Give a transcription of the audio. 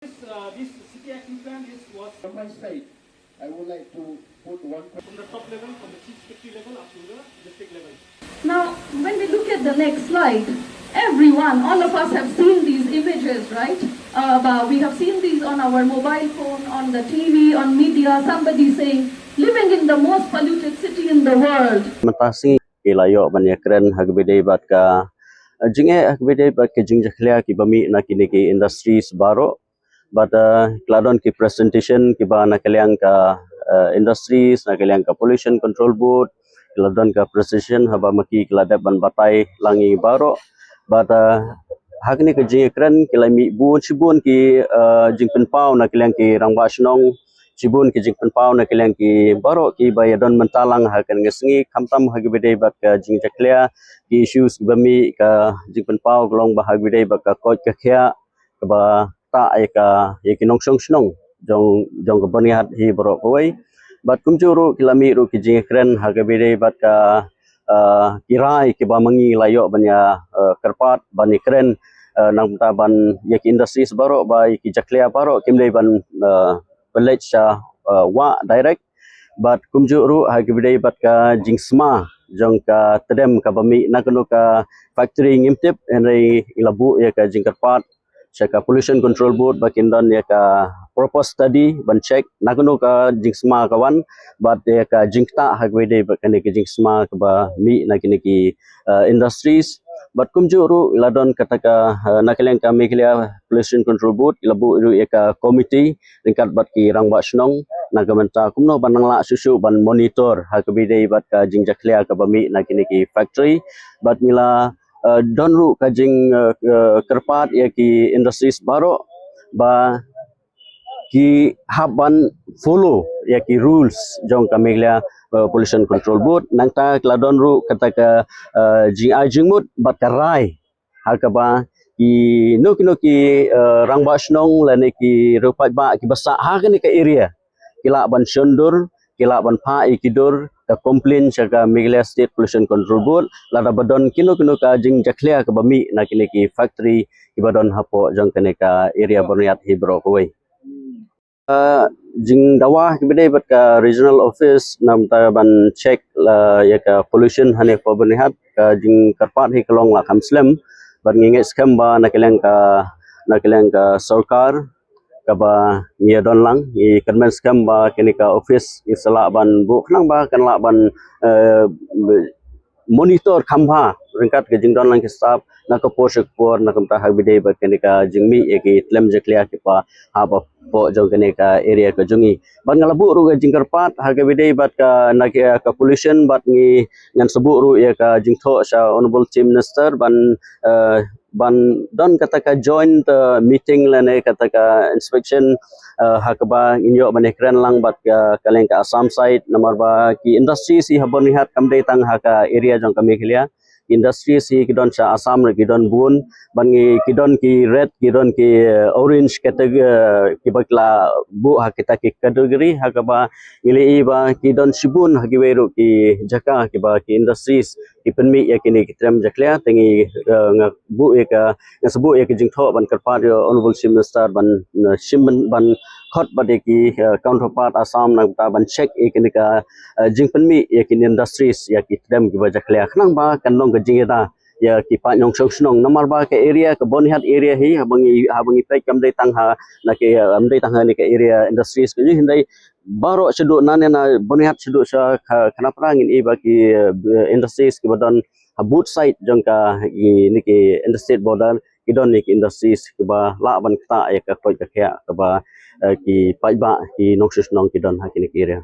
This city action plan was From my side, I would like to put one from the top level, from the chief secretary level up to the district level. Now, when we look at the next slide, everyone, all of us have seen these images, right? We have seen these on our mobile phone, on the TV, on media, somebody saying, living in the most polluted city in the world. Matasi ilayo banyak keren hagbede bat ka jinge hagbede bat ke jing jakhlia ki bami na kini ki industry sebaro but kladon ki presentation ki ba na kaliang ka industries na kaliang ka pollution control board kladon ka presentation haba maki kladap ban batai langi baro but hakni ke jing keren kilami bun sibun ki jing penpau na kaliang ki rangba snong Cibun ki jing penpau na kaliang ki baro ki bayadon mentalang hakan ngesngi kamtam hagbede bat ka jing jaklia ki issues bami ka jing penpau glong bah hagbede bat ka koj ka khia ka ba ta ai ka ye ki nong song snong jong jong ka baniat hi baro koi bat kumjuru kilami ru ki jing kren hagbede bat ka kirai ki ba mangi layo banya kerpat bani kren nang ta ban ye ki industri baro ba ki jaklia baro kimdei ban village wa direct but kumjuru hagbede bat ka jingsma jong ka tedem ka bami nakno ka factory ngimtip enrei ilabu ya ka jingkarpat ka pollution control board bakindan ya ka purpose study ban check nakno ka jingsma kawan but ya ka jingta hagbede bat kan ki jingsma ka ba mi nakini ki industries but kumjuru iladon kataka nakaleng kami klia pollution control board ilabu iru eka committee tingkat bat ki rangba snong nagamenta kumno banangla susu ban monitor hakbide bat ka jingjaklia ka bami nakini ki factory but mila donru ka jing kerpat ya ki industries baro ba ki haban follow ya ki rules jong kami klia pollution control board nangta kladon ru kataka GI jingmut bat karai hakaba ki no ki rangba snong lane ki rupat ba ki basa ha ni ka area kila ban sundur kila ban pa ikidur ka complain jaga Meghalaya State Pollution Control Board lada badon kino ka jing jaklia ka bami na kini ki factory ki badon hapo jong kene ka area berniat hibro koi jing dawah kibede bat ka regional office nam ta ban check la ya ka pollution hane ko bernihat ka jing karpat hi kalong la kamslem ban nginge skam ba na keleng ka sarkar ka ba ngia don lang i kanmen skam ba kini ka office isala ban bu khnang ba kan la ban monitor khamba ringkat ke jing don lang ke staff na ko poshak por na kamta hagbide ba kini ka jingmi eki tlem jaklia ki pa ha ba po jong kene ka area ka jungi ban ngalabu ru ga jingkarpat hagbide bat ka na ka pollution bat ngi ngan sebu ru ya ka jingtho sa honorable chief minister ban don kata ka joint meeting lane kata ka inspection hakaba inyo banekran lang bat ka kaleng ka Assam side nomor ba ki industry si habon hat kamdei tang ha ka area jong kami khilia industry si kidon sa Assam re kidon bun bangi kidon ki red kidon ki orange kategori ki bakla bu ha kita ki kategori hakaba ngili ba kidon sibun hagiweru ki jaka ki ba ki industries ki penmi ya kini kitrem jaklia tengi bu ya ka sebu ya ki jingtho ban karpat honorable chief minister ban shimban ban khot bade ki counterpart Assam na ta ban check ikini ka jing penmi ya ki industries ya ki kitrem ki ba jaklia khnang ba kanong jingeta ya ki pa nyong snong namar ba ke area ke bonihat area hi habangi pai kam dei tang ha na ke amdei tang ha ni ke area industries ke hindai baro sedu nane na bonihat sedu sa kenapa ngin i ba ki industries ke badon habut site jong ka ni ke interstate border kidon ni ke industries ke ba la ban kta ya ka koi ka kya ke ba ki pai ba ki nong snong kidon ha ki ni area